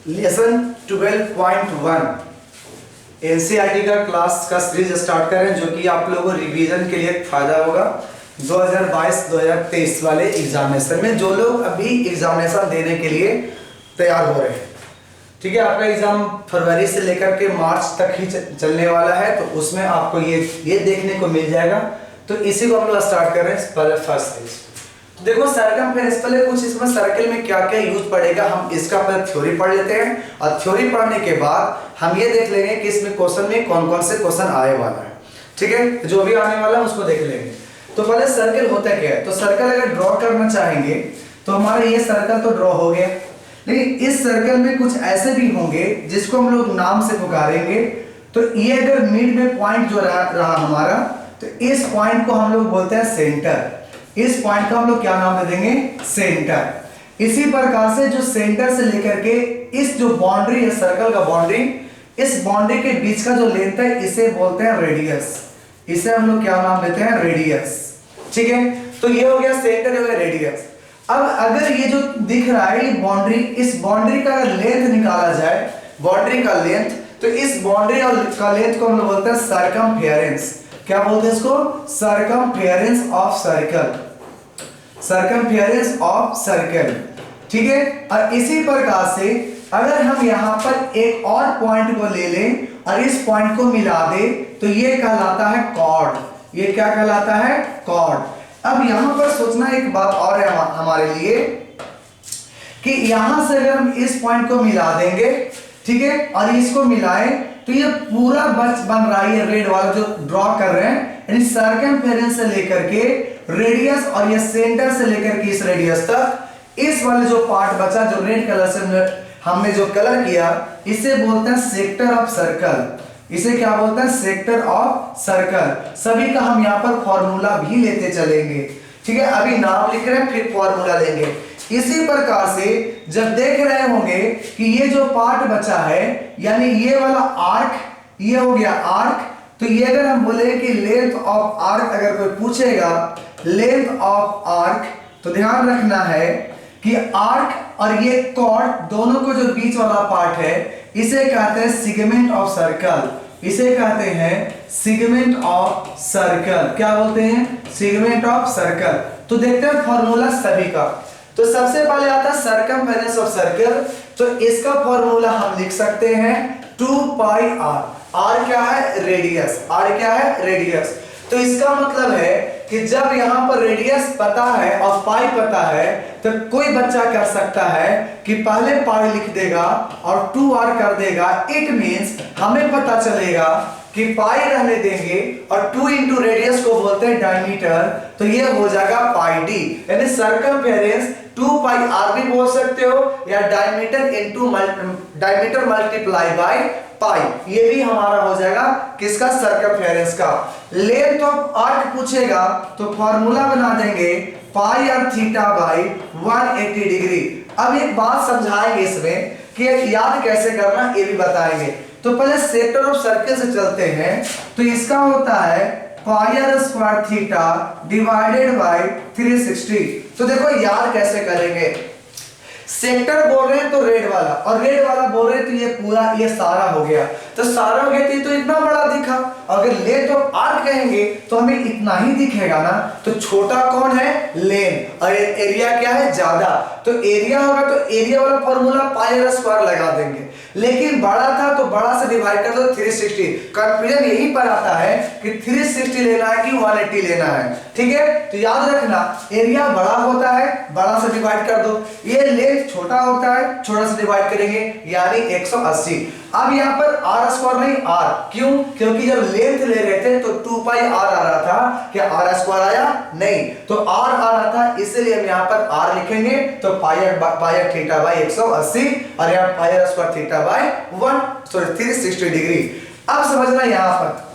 Lesson 12.1 NCERT का class का series start कर रहे हैं, जो कि आप लोगों को रिवीजन के लिए फायदा होगा 2022-2023 वाले एग्जामिनेशन में। जो लोग अभी एग्जामिनेशन देने के लिए तैयार हो रहे हैं, ठीक है, आपका एग्जाम फरवरी से लेकर के मार्च तक ही चलने वाला है, तो उसमें आपको ये देखने को मिल जाएगा। तो इसी को हम लोग स्टार्ट कर रहे हैं पहले फर्स्ट सीरीज। तो देखो सरकमफ्रेंस, पहले कुछ इसमें सर्कल में क्या क्या यूज पड़ेगा, हम इसका पहले थ्योरी पढ़ लेते हैं, और थ्योरी पढ़ने के बाद हम ये देख लेंगे कि इसमें क्वेश्चन में कौन कौन से क्वेश्चन आने वाला है, ठीक है, जो भी आने वाला है उसको देख लेंगे। तो पहले सर्कल होता क्या है, तो सर्कल अगर ड्रॉ करना चाहेंगे तो हमारा ये सर्कल तो ड्रॉ हो गया, लेकिन इस सर्कल में कुछ ऐसे भी होंगे जिसको हम लोग नाम से पुकारेंगे। तो ये अगर मिड में पॉइंट जो रहा हमारा, तो इस पॉइंट को हम लोग बोलते हैं सेंटर। इस पॉइंट का हम लोग क्या नाम दे देंगे, सेंटर। इसी प्रकार से जो सेंटर से लेकर के इस जो बाउंड्री है सर्कल का बाउंड्री, इस बाउंड्री के बीच का जो लेंथ है इसे बोलते हैं रेडियस। इसे हम लोग क्या नाम देते हैं, रेडियस, ठीक है। तो ये हो गया सेंटर, हो गया रेडियस। अब अगर ये जो दिख रहा है ये बाउंड्री, इस बाउंड्री का अगर लेंथ निकाला जाए, बाउंड्री का लेंथ, तो इस बाउंड्री का लेंथ को हम लोग बोलते हैं सर्कमफेरेंस। क्या बोलते हैं इसको, circumference of circle, circumference of circle, ठीक है। और इसी प्रकार से अगर हम यहां पर एक और पॉइंट को ले लें और इस पॉइंट को मिला दे, तो ये कहलाता है कॉर्ड। ये क्या कहलाता है, कॉर्ड। अब यहां पर सोचना एक बात और है हमारे लिए कि यहां से अगर हम इस पॉइंट को मिला देंगे, ठीक है, और इसको मिलाएं, तो ये पूरा बन रहा है, ये रेड वाला जो ड्रॉ कर रहे हैं, यानी सर्कमफेरेंस से लेकर के रेडियस और ये सेंटर से लेकर के इस रेडियस तक, इस वाले जो पार्ट बचा जो रेड कलर से हमने जो कलर किया, इसे बोलते हैं सेक्टर ऑफ सर्कल। इसे क्या बोलते हैं, सेक्टर ऑफ सर्कल। सभी का हम यहाँ पर फॉर्मूला भी लेते चलेंगे, ठीक है। अभी नाम लिख रहे हैं फिर फॉर्मूला लेंगे। इसी प्रकार से जब देख रहे होंगे कि ये जो पार्ट बचा है, यानी ये वाला आर्क, ये हो गया आर्क, तो ये अगर हम बोले कि लेंथ ऑफ आर्क, अगर कोई पूछेगा लेंथ ऑफ आर्क, तो ध्यान रखना है कि आर्क और ये कॉर्ड दोनों को जो बीच वाला पार्ट है, इसे कहते हैं सेगमेंट ऑफ सर्कल। इसे कहते हैं सेगमेंट ऑफ सर्कल। क्या बोलते हैं, सेगमेंट ऑफ सर्कल। तो देखते हैं फॉर्मूला सभी का। तो सबसे पहले आता है सर्कमफेरेंस ऑफ सर्कल। तो इसका फॉर्मूला हम लिख सकते हैं 2 पाई आर। आर क्या है, रेडियस। आर क्या है, रेडियस। तो इसका मतलब है कि जब यहां पर रेडियस पता है और पाई पता है, तो कोई बच्चा कर सकता है कि पहले पाई लिख देगा और 2r कर देगा। इट मींस हमें पता चलेगा कि पाई रहने देंगे और 2 इंटू रेडियस को बोलते हैं डायमीटर, तो ये हो जाएगा पाई डी, यानी सर्कमफेरेंस 2 पाई आर भी बोल सकते हो, या diameter into diameter multiply by pi, ये भी हमारा हो जाएगा किसका, सर्कमफेरेंस का। लेंथ ऑफ आर्क पूछेगा तो फॉर्मूला बना देंगे पाई आर थीटा बाई 180 डिग्री। अब एक बात समझाएंगे इसमें कि याद कैसे करना ये भी बताएंगे। तो पहले सेक्टर ऑफ सर्कल से चलते हैं। तो इसका होता है pi r square theta divided by 360। तो देखो याद कैसे करेंगे, सेक्टर बोल रहे हैं तो रेड वाला, और रेड वाला बोल रहे हैं तो ये पूरा, ये सारा हो गया। तो सारा हो गया तो इतना बड़ा दिखा। अगर लेंथ ऑफ आर्क कहेंगे तो हमें इतना ही दिखेगा ना। तो छोटा कौन है, लेंथ, और एरिया क्या है, ज्यादा। तो एरिया होगा तो एरिया वाला फॉर्मूला पाई आर स्क्वायर लगा देंगे। लेकिन बड़ा था तो बड़ा से डिवाइड कर दो 360। कंफ्यूजन यहीं पर आता है कि 360 लेना है कि 180 लेना है, ठीक है। तो याद रखना एरिया बड़ा होता है, बड़ा से डिवाइड कर दो। ये लेंथ छोटा होता है, छोटा से डिवाइड करेंगे, यानी 180। अब यहाँ पर आर स्क्वायर नहीं आर, क्यों, क्योंकि जब लेंथ ले रहे थे तो 2 पाई आर आ रहा था, क्या आर स्क्वायर आया, नहीं, तो आर आ रहा था, इसलिए हम यहाँ पर आर लिखेंगे। तो पाई आर थीटा बाई 180 और यहाँ pi r square theta by 360 degree. अब समझना यहाँ पर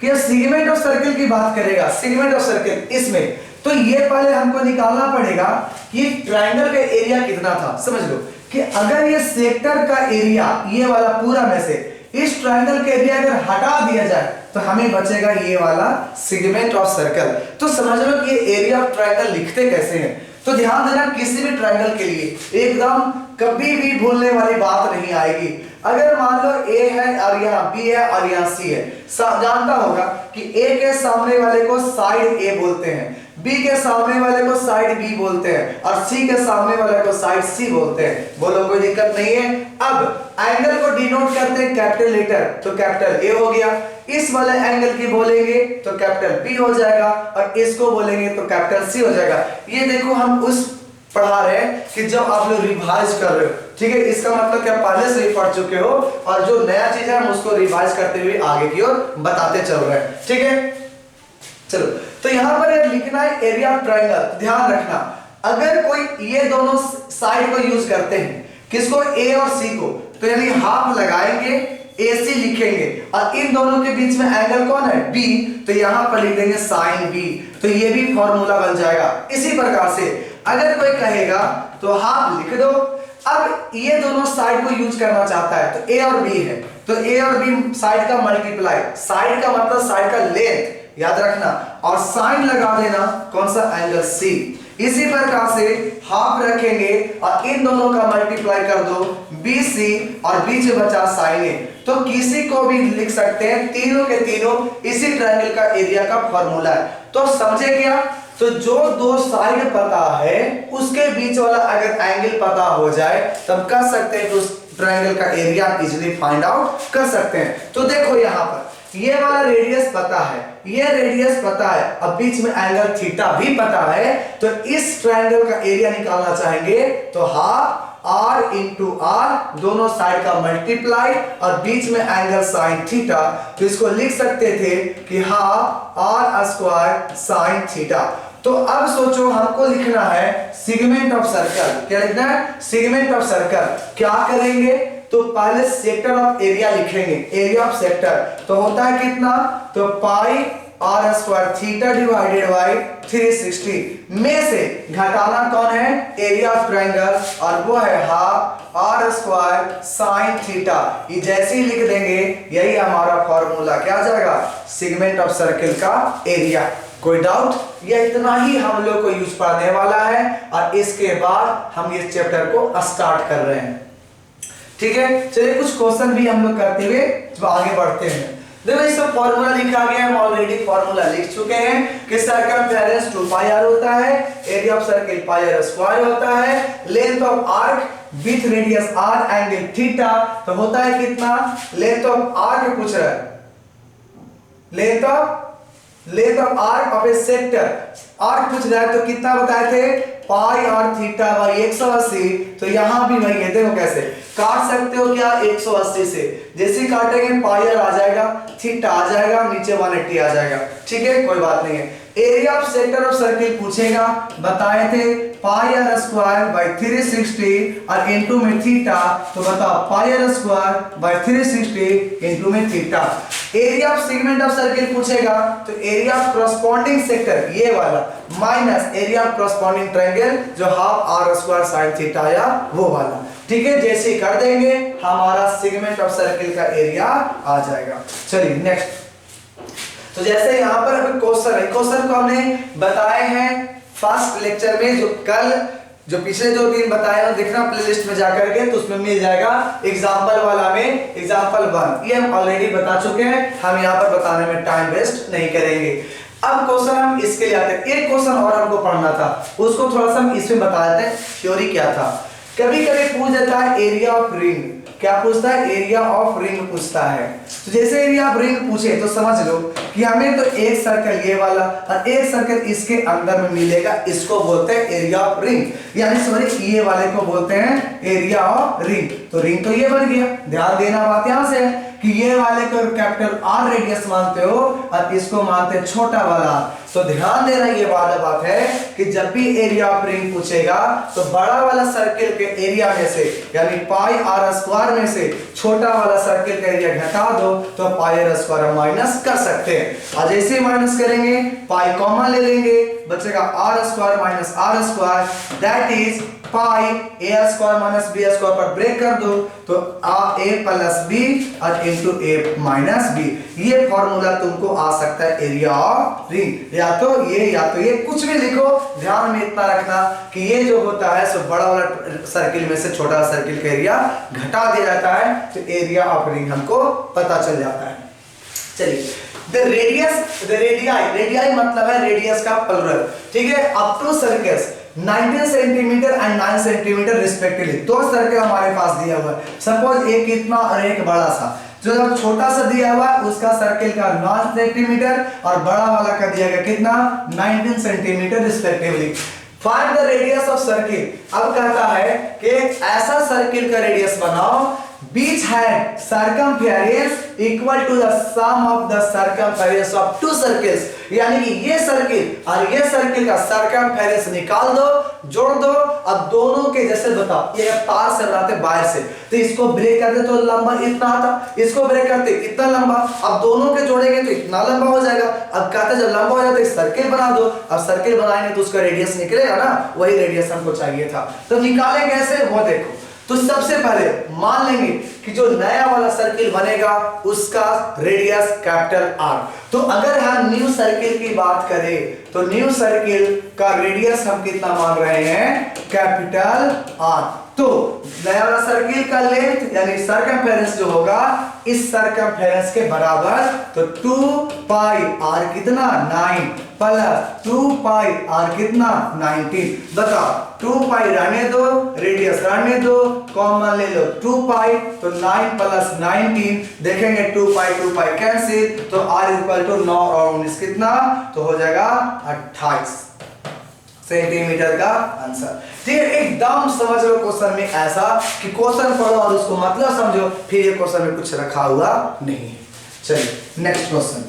कि सेगमेंट ऑफ सर्कल की बात करेगा, सेगमेंट ऑफ सर्कल इसमें, तो ये पहले हमको निकालना पड़ेगा कि ट्रायंगल का एरिया कितना था। समझ लो कि अगर ये सेक्टर का एरिया, ये वाला पूरा में से इस ट्रायंगल का एरिया अगर हटा दिया जाए तो हमें बचेगा ये वाला सेगमेंट ऑफ सर्कल। तो समझ लो कि ये एरिया ऑफ ट्रायंगल लिखते कैसे हैं। तो ध्यान देना किसी भी ट्रायंगल के लिए एकदम कभी भी भूलने वाली बात नहीं आएगी। अगर मान लो ए है और यहाँ बी है और यहाँ सी है, जानता होगा कि ए के सामने वाले को साइड ए बोलते हैं, बी के सामने वाले को साइड बी बोलते हैं और सी के सामने वाले को साइड सी बोलते हैं। बोलो कोई दिक्कत नहीं है। अब एंगल को डिनोट करते हैं कैपिटल लेटर, तो कैपिटल ए हो गया। इस वाले एंगल की बोलेंगे तो कैपिटल बी हो जाएगा और इसको बोलेंगे तो कैपिटल सी हो जाएगा। ये देखो हम उस पढ़ा रहे हैं कि जब आप लोग रिवाइज कर रहे हो, ठीक है, इसका मतलब क्या पहले से ही पढ़ चुके हो और जो नया चीज है हम उसको रिवाइज करते हुए आगे की ओर बताते चल रहे हैं, ठीक है। चलो, तो यहां पर लिखना है एरिया ऑफ ट्रायंगल। ध्यान रखना, अगर कोई ये दोनों साइड को यूज करते हैं, किसको, ए और सी को, तो यानी हाफ लगाएंगे, AC लिखेंगे और इन दोनों के बीच में एंगल कौन है, B, तो यहां पर लिख देंगे साइन B, तो ये भी फॉर्मूला बन जाएगा। इसी प्रकार से अगर कोई कहेगा तो हाफ लिख दो। अब ये दोनों साइड को यूज करना चाहता है तो A और B है, तो A और B साइड का मल्टीप्लाई, साइड का मतलब साइड का लेंथ याद रखना, और साइन लगा देना कौन सा, एंगल C। इसी प्रकार से हाफ रखेंगे और इन दोनों का मल्टीप्लाई कर दो BC और बीच में बचा साइन A। तो किसी को भी लिख सकते हैं, तीनों के तीनों इसी ट्रायंगल का एरिया का फॉर्मूला है। तो समझे क्या, तो जो दो साइड पता है उसके बीच वाला अगर एंगल पता हो जाए तब कर सकते हैं, तो उस ट्रायंगल का एरिया इजीली फाइंड आउट कर सकते हैं। तो देखो यहाँ पर ये वाला रेडियस पता है, ये रेडियस पता है, अब बीच में एंगल थीटा भी पता है, तो इस ट्रायंगल का एरिया निकालना चाहेंगे तो हाफ R इंटू R, दोनों साइड का मल्टीप्लाई और बीच में एंगल साइन थीटा, तो इसको लिख सकते थे कि half R square sine theta. तो अब सोचो हमको लिखना है सेगमेंट ऑफ सर्कल, क्या लिखना है, सेगमेंट ऑफ सर्कल। क्या करेंगे, तो पहले सेक्टर ऑफ एरिया लिखेंगे, एरिया ऑफ सेक्टर, तो होता है कितना, तो पाई R square theta divided by 360 में से घटाना कौन है, एरिया ऑफ ट्रायंगल, और वो है half R square sine theta. ये जैसे ही लिख देंगे यही हमारा फॉर्मूला क्या आ जाएगा, सेगमेंट ऑफ सर्कल का एरिया। कोई डाउट, ये इतना ही हम लोग को यूज पढ़ने वाला है और इसके बाद हम इस चैप्टर को स्टार्ट कर रहे हैं, ठीक है। चलिए कुछ क्वेश्चन भी हम लोग करते हुए आगे बढ़ते हैं। देखो इस सब फॉर्मूला लिखा गया है, हम ऑलरेडी फॉर्मूला लिख चुके हैं कि सर्कमफेरेंस 2 पाई r होता है, area of circle pi r square होता है, length of arc with radius r angle theta, तो होता है कितना, लेंथ ऑफ आर्क पूछ रहा है, length of arc of A sector, arc पूछ रहा है तो कितना बताए थे, पाई और थीटा बाई 180, तो यहां भी वही है। देखो कैसे काट सकते हो क्या, 180 से जैसे काटेंगे पाई आ जाएगा, थीटा आ जाएगा, नीचे 180 आ जाएगा, ठीक है, कोई बात नहीं है। Area of sector of circle पूछेगा, बताए थे पाई r स्क्वायर बाई 360 और इनटू में थीटा, तो बताओ pi r square by 360 into में theta. Area of segment of circle पूछेगा तो एरिया ऑफ करस्पॉन्डिंग सेक्टर ये वाला minus area of corresponding triangle जो half r square sine theta आया वो वाला, ठीक है। जैसे ही कर देंगे हमारा सेगमेंट ऑफ सर्किल का एरिया आ जाएगा। चलिए नेक्स्ट, तो जैसे यहाँ पर अभी क्वेश्चन है, क्वेश्चन को हमने बताए हैं फर्स्ट लेक्चर में, जो पिछले 2 दिन बताए हैं देखना प्लेलिस्ट में जाकर के, तो उसमें मिल जाएगा एग्जांपल वाला में, एग्जांपल 1 ये हम ऑलरेडी बता चुके हैं, हम यहाँ पर बताने में टाइम वेस्ट नहीं करेंगे। अब क्वेश्चन हम इसके लिए आते हैं, एक क्वेश्चन और हमको पढ़ना था, उसको थोड़ा सा हम इसमें बता देते हैं थ्योरी क्या था। कभी कभी पूछ देता है एरिया ऑफ रिंग, क्या पूछता है, एरिया ऑफ रिंग पूछता है। तो जैसे एरिया ऑफ रिंग पूछे तो समझ लो कि हमें तो एक सर्कल ये वाला और एक सर्कल इसके अंदर में मिलेगा, इसको बोलते हैं एरिया ऑफ रिंग, यानी सॉरी ये वाले को बोलते हैं एरिया ऑफ रिंग। तो रिंग तो ये बन गया, ध्यान देना बात यहां से है कि ये वाले को कैपिटल R रेडियस मानते हो और इसको मानते हैं छोटा वाला। तो ध्यान देना ये वाला बात है कि जब भी एरिया ऑफ रिंग पूछेगा तो बड़ा वाला सर्किल के एरिया में से यानी पाई r स्क्वायर में से छोटा वाला सर्किल का एरिया घटा दो तो पाई r स्क्वायर माइनस कर सकते हैं। और जैसे माइनस करेंगे पाई कॉमन ले लेंगे, बचेगा r square minus r square, that is pi a square minus b square पर ब्रेक कर दो तो ए प्लस बी और इनटू ए माइनस बी। ये फॉर्मूला तुमको आ सकता है एरिया ऑफ रिंग, या तो ये कुछ भी लिखो। ध्यान में इतना रखना कि ये जो होता है सो बड़ा वाला सर्किल में से छोटा सर्किल का एरिया घटा दिया जाता है तो एरिया ऑफ रिंग हमको पता चल जाता है। चलिए रेडियाई मतलब है रेडियस का प्लुरल, ठीक है। Up to circles 19 centimetre and 9 centimetre respectively, दो सर्कल हमारे पास दिया हुआ है। सपोज एक इतना और एक बड़ा सा, जो छोटा सा दिया हुआ है उसका सर्कल का 9 सेंटीमीटर और बड़ा वाला का दिया गया कितना 19 centimetre respectively. Find the radius of circle. अब कहता है कि ऐसा सर्किल का रेडियस बनाओ which had circumference equal to the sum of the circumference of two circles, यानी कि ये सर्किल और ये सर्किल का सर्कमफेरेंस निकाल दो, जोड़ दो। अब दोनों के जैसे बताओ ये तार से बनाते बाहर से, तो इसको ब्रेक करते तो लंबा इतना आता, इसको ब्रेक करते इतना लंबा, अब दोनों के जोड़ेंगे तो इतना लंबा हो जाएगा। अब कहते जब लंबा हो जाता है सर्किल बना दो, अब सर्किल बनाएंगे तो उसका रेडियस निकलेगा ना, वही रेडियस हमको चाहिए था। तो निकाले कैसे वो देखो। तो सबसे पहले मान लेंगे कि जो नया वाला सर्किल बनेगा उसका रेडियस कैपिटल आर। तो अगर हम न्यू सर्किल की बात करें तो न्यू सर्किल का रेडियस हम कितना मान रहे हैं कैपिटल आर। तो नया वाला सर्किल का लेंथ यानी सर्कमफेरेंस जो होगा इस सर्कमफेरेंस के बराबर, तो 2 पाई आर कितना 9 प्लस 2 पाई आर कितना 19। बताओ 2 पाई रहने दो, रेडियस रहने दो, कॉमन ले लो 2 पाई, तो 9 प्लस 19 देखेंगे 2 पाई कैंसिल, तो r इक्वल टू 9 और 19 कितना, तो हो जाएगा 28 सेंटीमीटर का आंसर। ठीक है, एकदम समझ लो क्वेश्चन में ऐसा कि क्वेश्चन पढ़ो और उसको मतलब समझो, फिर ये क्वेश्चन में कुछ रखा हुआ नहीं है। चलिए नेक्स्ट क्वेश्चन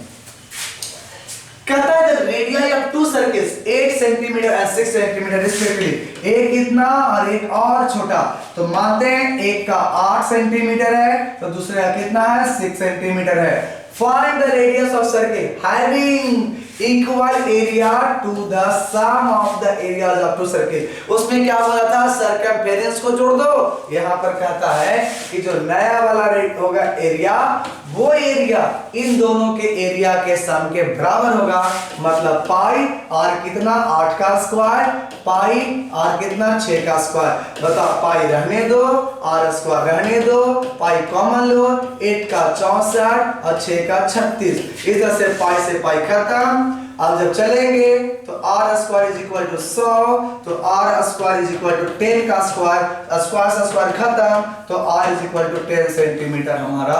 कहता है the radii of to circles 8 centimetre and 6 centimetre respectively. एक इतना और एक और छोटा, तो मानते हैं एक का 8 सेंटीमीटर है तो दूसरे का कितना है 6 सेंटीमीटर है। Find the radius of circle having equal area to the sum of the areas of two circle. उसमें क्या बोला था सर्कमफेरेंस को जोड़ दो। यहां पर कहता है कि जो नया वाला रेट होगा एरिया, वो एरिया इन दोनों के एरिया के सम के बराबर होगा। मतलब पाई आर कितना 8 का स्क्वायर, पाई आर कितना 6 का स्क्वायर। बताओ पाई रहने दो, आर स्क्वायर रहने दो, पाई कॉमन लो, 8 का 64 और 6 का 36। इधर से पाई खत्म। अब जब चलेंगे तो r square is equal to 100, तो r square is equal to 10 का स्क्वायर, स्क्वायर से स्क्वायर खत्म, तो r is equal to 10 centimetre हमारा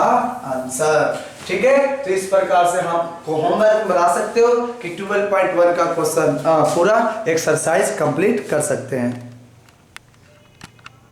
आंसर। ठीक है, तो इस प्रकार से हम होमवर्क बना सकते हो कि 12.1 का क्वेश्चन पूरा एक्सरसाइज कंप्लीट कर सकते हैं।